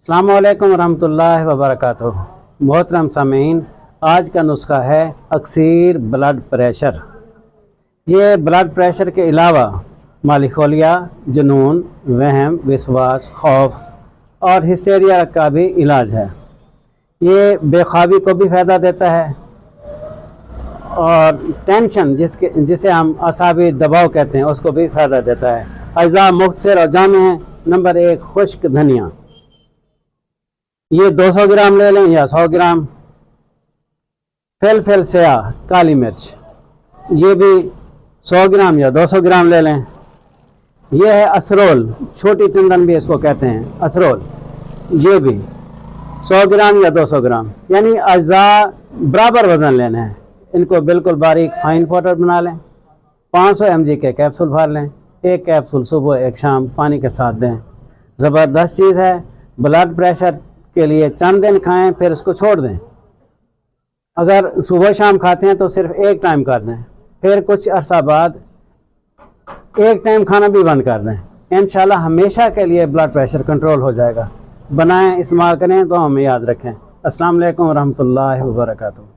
अस्सलामु अलैकुम रहमतुल्लाहि व बरकातुहू। मोहतरम सामीन, आज का नुस्खा है अक्सीर ब्लड प्रेशर। ये ब्लड प्रेशर के अलावा मालिखोलिया, जुनून, वहम, विश्वास, खौफ और हिस्टेरिया का भी इलाज है। ये बेख्वाबी को भी फ़ायदा देता है और टेंशन जिसे हम असाबी दबाव कहते हैं उसको भी फ़ायदा देता है। अज़ा मुख्तसर और जामे हैं। नंबर 1, खुश्क धनिया। ये 200 ग्राम ले लें या 100 ग्राम। फिलफिल स्याह, काली मिर्च, ये भी 100 ग्राम या 200 ग्राम ले लें। ये है असरोल, छोटी चंदन भी इसको कहते हैं, असरोल, ये भी 100 ग्राम या 200 ग्राम, यानी अज़ा बराबर वज़न लेना है। इनको बिल्कुल बारीक फाइन पाउडर बना लें। 500 mg के कैप्सूल भर लें। एक कैप्सूल सुबह एक शाम पानी के साथ दें। ज़बरदस्त चीज़ है। ब्लड प्रेशर के लिए चंद दिन खाएं, फिर उसको छोड़ दें। अगर सुबह शाम खाते हैं तो सिर्फ एक टाइम कर दें, फिर कुछ अरसा बाद एक टाइम खाना भी बंद कर दें। इंशाल्लाह हमेशा के लिए ब्लड प्रेशर कंट्रोल हो जाएगा। बनाएं, इस्तेमाल करें तो हमें याद रखें। अस्सलाम वालेकुम रहमतुल्लाहि व बरकातुहू।